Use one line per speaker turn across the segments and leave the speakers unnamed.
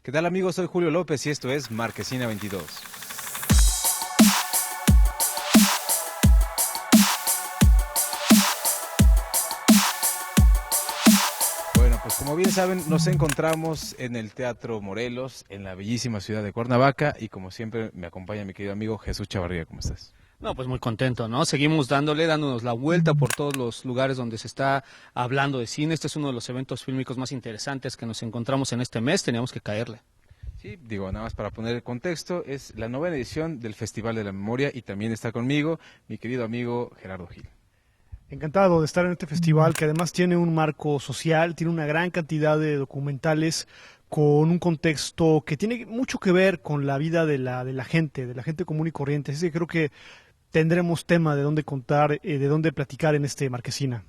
¿Qué tal amigos? Soy Julio López y esto es Marquesina 22. Bueno, pues como bien saben, nos encontramos en el Teatro Morelos, en la bellísima ciudad de Cuernavaca, y como siempre me acompaña mi querido amigo Jesús Chavarría. ¿Cómo estás?
No, pues muy contento, ¿no? Seguimos dándonos la vuelta por todos los lugares donde se está hablando de cine. Este es uno de los eventos fílmicos más interesantes que nos encontramos en este mes, teníamos que caerle.
Sí, digo, nada más para poner el contexto, es la 9ª edición del Festival de la Memoria y también está conmigo mi querido amigo Gerardo Gil.
Encantado de estar en este festival que además tiene un marco social, tiene una gran cantidad de documentales con un contexto que tiene mucho que ver con la vida de la gente común y corriente. Así que creo que tendremos tema de dónde contar, de dónde platicar en este Marquesina.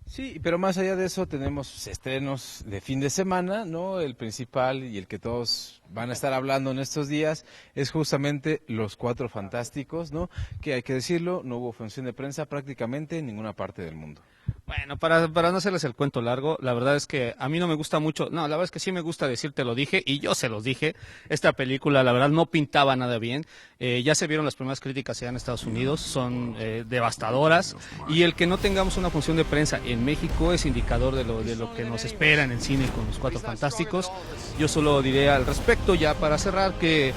Sí, pero más allá de eso tenemos estrenos de fin de semana, ¿no? El principal y el que todos van a estar hablando en estos días es justamente Los Cuatro Fantásticos, ¿no? Que hay que decirlo, no hubo función de prensa prácticamente en ninguna parte del mundo.
Bueno, para no hacerles el cuento largo, la verdad es que a mí no me gusta mucho, no, la verdad es que sí me gusta decir te lo dije y yo se los dije, esta película la verdad no pintaba nada bien, ya se vieron las primeras críticas allá en Estados Unidos, son devastadoras y el que no tengamos una función de prensa en México es indicador de lo que nos espera en el cine con Los Cuatro Fantásticos. Yo solo diré al respecto ya para cerrar que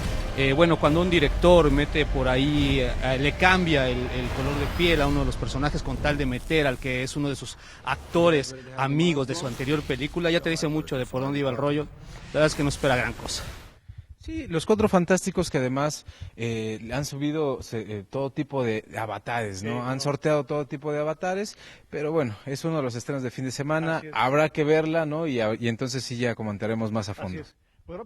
bueno, cuando un director mete por ahí, le cambia el color de piel a uno de los personajes con tal de meter al que es uno de sus actores amigos de su anterior película, ya te dice mucho de por dónde iba el rollo. La verdad es que no espera gran cosa.
Sí, Los Cuatro Fantásticos que además han subido todo tipo de avatares, ¿no? Han sorteado todo tipo de avatares, pero bueno, es uno de los estrenos de fin de semana, habrá que verla, ¿no? Y entonces sí ya comentaremos más a fondo.
Pues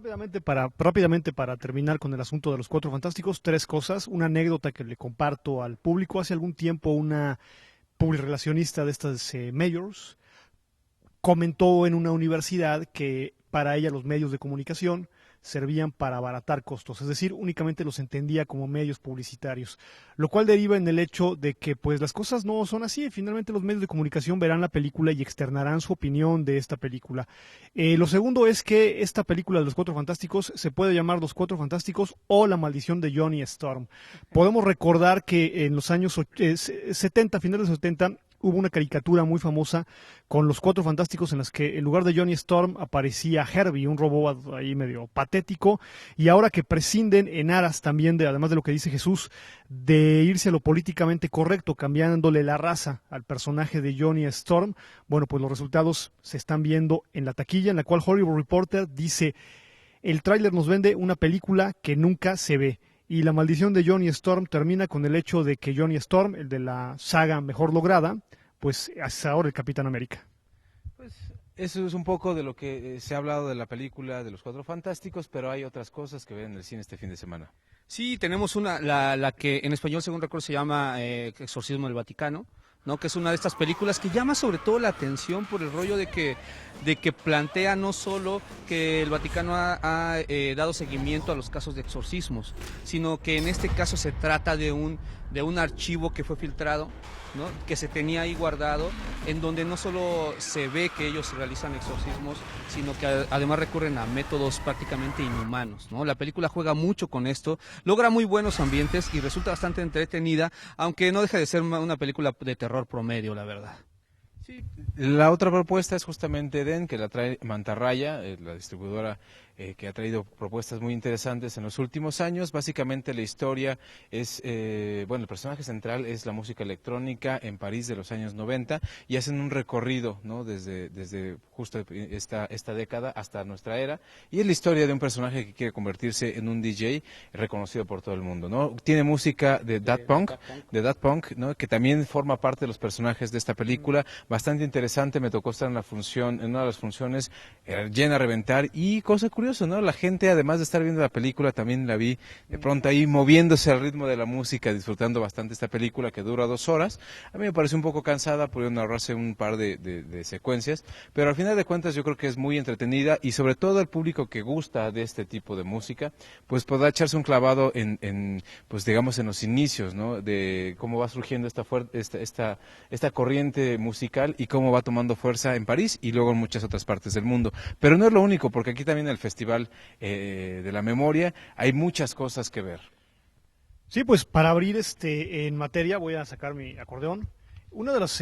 rápidamente para terminar con el asunto de Los Cuatro Fantásticos, tres cosas. Una anécdota que le comparto al público. Hace algún tiempo una publirelacionista de estas majors comentó en una universidad que para ella los medios de comunicación servían para abaratar costos, es decir, únicamente los entendía como medios publicitarios, lo cual deriva en el hecho de que pues las cosas no son así. Finalmente los medios de comunicación verán la película y externarán su opinión de esta película. Lo segundo es que esta película de Los Cuatro Fantásticos se puede llamar Los Cuatro Fantásticos o La Maldición de Johnny Storm. Podemos recordar que en los años 70, finales de los 70, hubo una caricatura muy famosa con Los Cuatro Fantásticos en las que en lugar de Johnny Storm aparecía Herbie, un robot ahí medio patético, y ahora que prescinden en aras también de, además de lo que dice Jesús, de irse a lo políticamente correcto, cambiándole la raza al personaje de Johnny Storm, bueno, pues los resultados se están viendo en la taquilla, en la cual Hollywood Reporter dice: el tráiler nos vende una película que nunca se ve. Y La Maldición de Johnny Storm termina con el hecho de que Johnny Storm, el de la saga mejor lograda, pues es ahora el Capitán América.
Pues eso es un poco de lo que se ha hablado de la película de Los Cuatro Fantásticos, pero hay otras cosas que ver en el cine este fin de semana.
Sí, tenemos la que en español, según recuerdo, se llama Exorcismo del Vaticano, ¿no? Que es una de estas películas que llama sobre todo la atención por el rollo de que plantea no solo que el Vaticano ha dado seguimiento a los casos de exorcismos, sino que en este caso se trata de un archivo que fue filtrado, ¿no? Que se tenía ahí guardado, en donde no solo se ve que ellos realizan exorcismos, sino que además recurren a métodos prácticamente inhumanos, ¿no? La película juega mucho con esto, logra muy buenos ambientes y resulta bastante entretenida, aunque no deja de ser una película de terror promedio, la verdad.
Sí, la otra propuesta es justamente Eden, que la trae Mantarraya, la distribuidora que ha traído propuestas muy interesantes en los últimos años. Básicamente la historia es, bueno, el personaje central es la música electrónica en París de los años 90 y hacen un recorrido, ¿no? Desde justo esta década hasta nuestra era, y es la historia de un personaje que quiere convertirse en un DJ reconocido por todo el mundo, ¿no? Tiene música de Daft Punk, ¿no? Que también forma parte de los personajes de esta película, bastante interesante. Me tocó estar en una de las funciones llena a reventar, y cosa curiosa, ¿no? La gente, además de estar viendo la película, también la vi de pronto ahí moviéndose al ritmo de la música, disfrutando bastante esta película que dura 2 horas. A mí me pareció un poco cansada, pudieron ahorrarse un par de secuencias, pero al final de cuentas yo creo que es muy entretenida, y sobre todo el público que gusta de este tipo de música, pues podrá echarse un clavado pues digamos en los inicios, ¿no? De cómo va surgiendo esta corriente musical y cómo va tomando fuerza en París y luego en muchas otras partes del mundo. Pero no es lo único, porque aquí también en el festival Festival de la Memoria. Hay muchas cosas que ver.
Sí, pues para abrir en materia voy a sacar mi acordeón. Una de las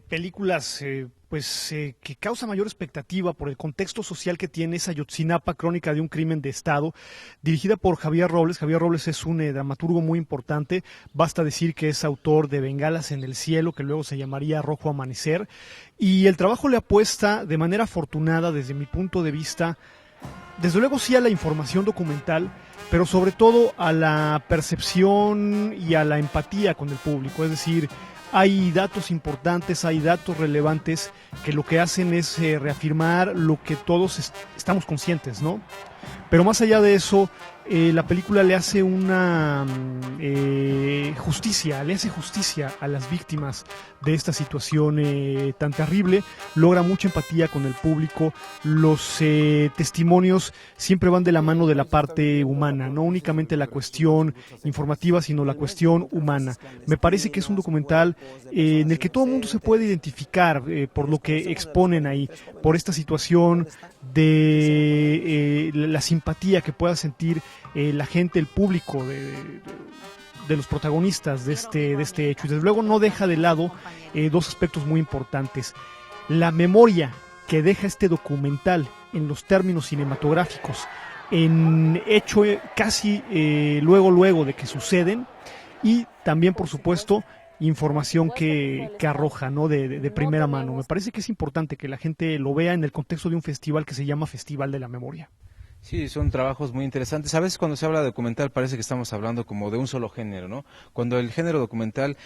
películas que causa mayor expectativa por el contexto social que tiene es Ayotzinapa, Crónica de un crimen de Estado, dirigida por Javier Robles. Javier Robles es un dramaturgo muy importante, basta decir que es autor de Bengalas en el cielo, que luego se llamaría Rojo Amanecer, y el trabajo le apuesta de manera afortunada desde mi punto de vista, desde luego sí a la información documental, pero sobre todo a la percepción y a la empatía con el público, es decir, hay datos importantes, hay datos relevantes que lo que hacen es reafirmar lo que todos estamos conscientes, ¿no? Pero más allá de eso, la película le hace una justicia a las víctimas de esta situación tan terrible, logra mucha empatía con el público, los testimonios siempre van de la mano de la parte humana, no únicamente la cuestión informativa, sino la cuestión humana. Me parece que es un documental en el que todo el mundo se puede identificar por lo que exponen ahí, por esta situación de la simpatía que pueda sentir la gente, el público de los protagonistas de este hecho. Y desde luego no deja de lado dos aspectos muy importantes. La memoria que deja este documental en los términos cinematográficos, en hecho casi luego de que suceden, y también, por supuesto, información que arroja, ¿no? de primera mano. Me parece que es importante que la gente lo vea en el contexto de un festival que se llama Festival de la Memoria.
Sí, son trabajos muy interesantes. A veces cuando se habla de documental parece que estamos hablando como de un solo género, ¿no? Cuando el género documental,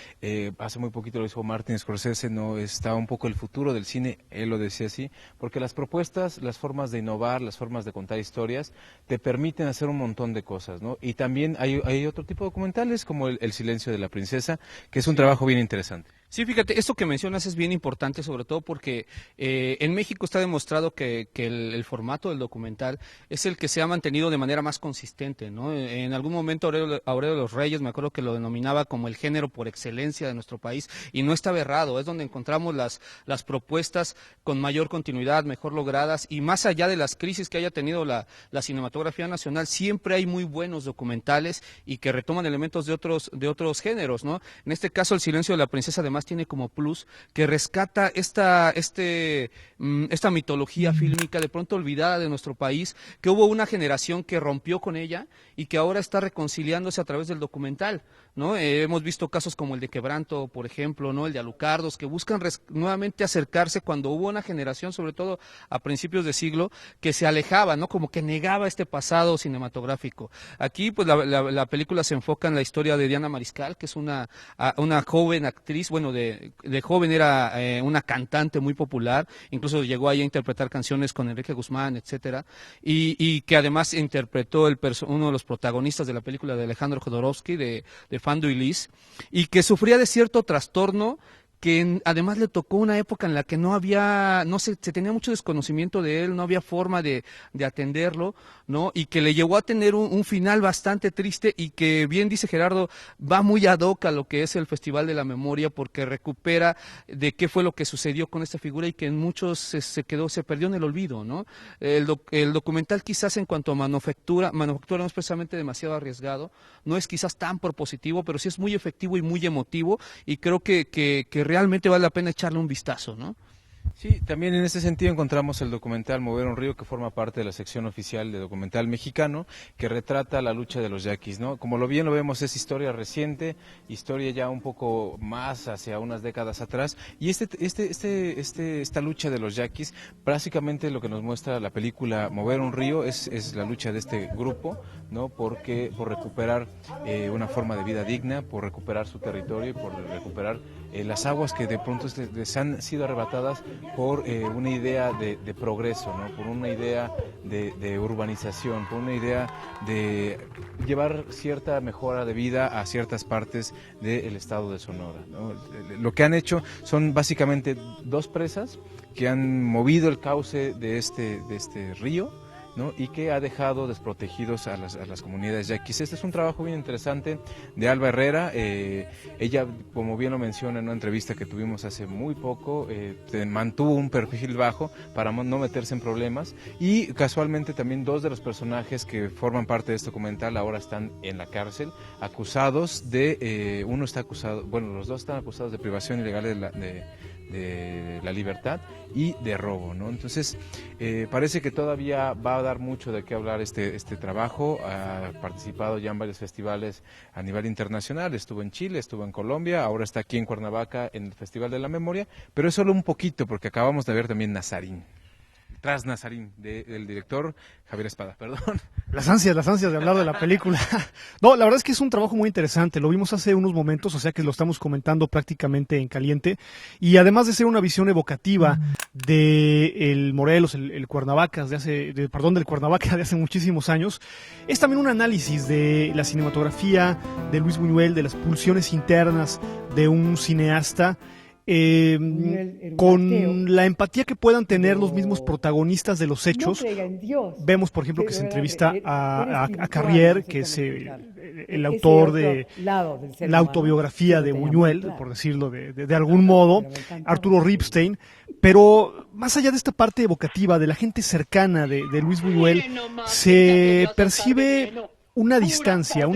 hace muy poquito lo dijo Martin Scorsese, no está un poco el futuro del cine, él lo decía así, porque las propuestas, las formas de innovar, las formas de contar historias, te permiten hacer un montón de cosas, ¿no? Y también hay otro tipo de documentales como el Silencio de la Princesa, que es un trabajo bien interesante.
Sí, fíjate, esto que mencionas es bien importante, sobre todo porque en México está demostrado que el formato del documental es el que se ha mantenido de manera más consistente, ¿no? En algún momento Aurelio de los Reyes, me acuerdo que lo denominaba como el género por excelencia de nuestro país, y no estaba errado, es donde encontramos las propuestas con mayor continuidad, mejor logradas, y más allá de las crisis que haya tenido la cinematografía nacional, siempre hay muy buenos documentales y que retoman elementos de otros géneros, ¿no? En este caso, El Silencio de la Princesa, además, tiene como plus que rescata esta mitología fílmica de pronto olvidada de nuestro país, que hubo una generación que rompió con ella y que ahora está reconciliándose a través del documental, ¿no? Hemos visto casos como el de Quebranto, por ejemplo, ¿no? El de Alucardos, que buscan nuevamente acercarse cuando hubo una generación, sobre todo a principios de siglo, que se alejaba, ¿no? Como que negaba este pasado cinematográfico. Aquí, pues, la película se enfoca en la historia de Diana Mariscal, que es una joven actriz, bueno, de joven era una cantante muy popular, incluso llegó ahí a interpretar canciones con Enrique Guzmán, etcétera, y que además interpretó uno de los protagonistas de la película de Alejandro Jodorowsky, de Fando y Lis, y que sufría de cierto trastorno, que además le tocó una época en la que se tenía mucho desconocimiento de él, no había forma de atenderlo, ¿no? Y que le llevó a tener un final bastante triste, y que, bien dice Gerardo, va muy ad hoc a lo que es el Festival de la Memoria, porque recupera de qué fue lo que sucedió con esta figura, y que en muchos se perdió en el olvido, ¿no? El documental, quizás en cuanto a manufactura no es precisamente demasiado arriesgado, no es quizás tan propositivo, pero sí es muy efectivo y muy emotivo, y creo que realmente vale la pena echarle un vistazo, ¿no?
Sí, también en ese sentido encontramos el documental Mover un Río, que forma parte de la sección oficial de documental mexicano, que retrata la lucha de los yaquis, ¿no? Como bien lo vemos, es historia reciente, historia ya un poco más hacia unas décadas atrás, y esta lucha de los yaquis, básicamente lo que nos muestra la película Mover un Río es la lucha de este grupo, ¿no? Por recuperar una forma de vida digna, por recuperar su territorio y por recuperar las aguas que de pronto les han sido arrebatadas por una idea de progreso, ¿no? Por una idea de urbanización, por una idea de llevar cierta mejora de vida a ciertas partes del estado de Sonora, ¿no? Lo que han hecho son básicamente dos presas que han movido el cauce de este río, ¿no? Y que ha dejado desprotegidos a las comunidades yaquis. Este es un trabajo bien interesante de Alba Herrera. Ella, como bien lo menciona en una entrevista que tuvimos hace muy poco, mantuvo un perfil bajo para no meterse en problemas, y casualmente también dos de los personajes que forman parte de este documental ahora están en la cárcel, acusados de, uno está acusado, bueno, los dos están acusados de privación ilegal de la libertad y de robo, ¿no? Entonces, parece que todavía va a dar mucho de qué hablar este trabajo. Ha participado ya en varios festivales a nivel internacional, estuvo en Chile, estuvo en Colombia, ahora está aquí en Cuernavaca en el Festival de la Memoria, pero es solo un poquito, porque acabamos de ver también Nazarín, tras Nazarín, del director Javier Espada, perdón.
Las ansias de hablar de la película. No, la verdad es que es un trabajo muy interesante. Lo vimos hace unos momentos, o sea que lo estamos comentando prácticamente en caliente. Y además de ser una visión evocativa de el Morelos, el Cuernavaca, del Cuernavaca de hace muchísimos años, es también un análisis de la cinematografía de Luis Buñuel, de las pulsiones internas de un cineasta. Con la empatía que puedan tener los mismos protagonistas de los hechos. Vemos, por ejemplo, que se entrevista a Carrier, que es el autor de la autobiografía de Buñuel, por decirlo de algún modo, Arturo Ripstein, pero más allá de esta parte evocativa de la gente cercana de Luis Buñuel, se percibe una distancia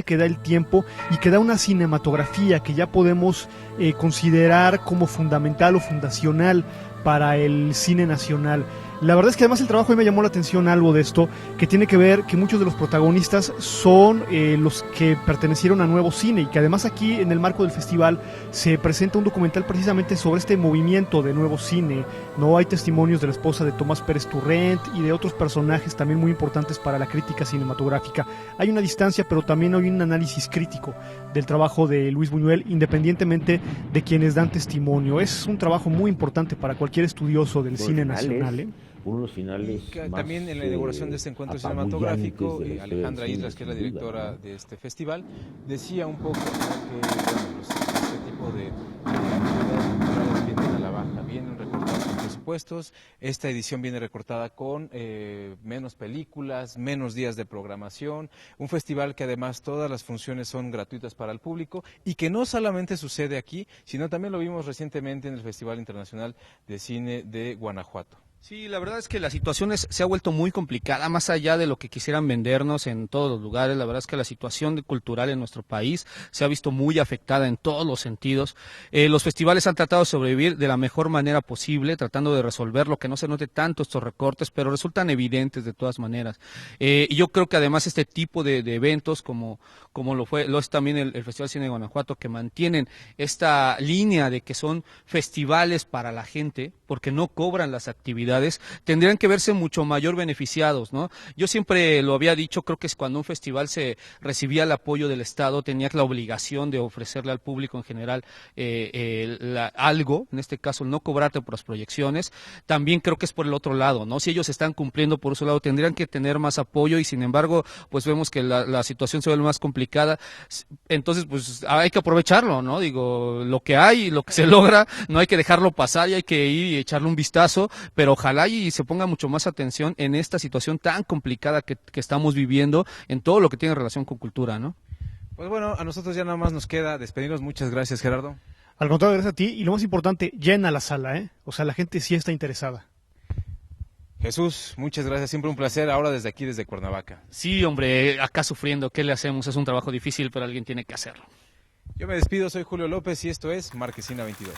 que da el tiempo y que da una cinematografía que ya podemos considerar como fundamental o fundacional para el cine nacional. La verdad es que además el trabajo, a mí me llamó la atención algo de esto, que tiene que ver que muchos de los protagonistas son los que pertenecieron a Nuevo Cine, y que además aquí en el marco del festival se presenta un documental precisamente sobre este movimiento de Nuevo Cine. No hay testimonios de la esposa de Tomás Pérez Turrent y de otros personajes también muy importantes para la crítica cinematográfica. Hay una distancia, pero también hay un análisis crítico del trabajo de Luis Buñuel, independientemente de quienes dan testimonio. Es un trabajo muy importante para cualquier estudioso del cine nacional.
Unos finales
también en la inauguración de este encuentro cinematográfico, Alejandra Islas, que es la directora de este festival, decía un poco, ¿no?, que este tipo de actividades culturales vienen a la baja, vienen recortados con presupuestos. Esta edición viene recortada con menos películas, menos días de programación, un festival que además todas las funciones son gratuitas para el público, y que no solamente sucede aquí, sino también lo vimos recientemente en el Festival Internacional de Cine de Guanajuato.
Sí, la verdad es que la situación se ha vuelto muy complicada, más allá de lo que quisieran vendernos en todos los lugares. La verdad es que la situación cultural en nuestro país se ha visto muy afectada en todos los sentidos. Los festivales han tratado de sobrevivir de la mejor manera posible, tratando de resolverlo, que no se note tanto estos recortes, pero resultan evidentes de todas maneras. Y yo creo que además este tipo de eventos, como lo es también el Festival Cine de Guanajuato, que mantienen esta línea de que son festivales para la gente, porque no cobran las actividades, tendrían que verse mucho mayor beneficiados, ¿no? Yo siempre lo había dicho, creo que es cuando un festival se recibía el apoyo del Estado, tenías la obligación de ofrecerle al público en general algo, en este caso no cobrarte por las proyecciones. También creo que es por el otro lado, ¿no? Si ellos están cumpliendo por ese lado, tendrían que tener más apoyo, y sin embargo, pues vemos que la situación se vuelve más complicada. Entonces, pues hay que aprovecharlo, ¿no? Digo, lo que hay, lo que se logra, no hay que dejarlo pasar, y hay que ir y echarle un vistazo, pero ojalá y se ponga mucho más atención en esta situación tan complicada que estamos viviendo en todo lo que tiene relación con cultura, ¿no?
Pues bueno, a nosotros ya nada más nos queda despedirnos. Muchas gracias, Gerardo.
Al contrario, gracias a ti, y lo más importante, llena la sala, ¿eh? O sea, la gente sí está interesada.
Jesús, muchas gracias, siempre un placer, ahora desde aquí, desde Cuernavaca.
Sí, hombre, acá sufriendo, ¿qué le hacemos? Es un trabajo difícil, pero alguien tiene que hacerlo.
Yo me despido, soy Julio López y esto es Marquesina 22.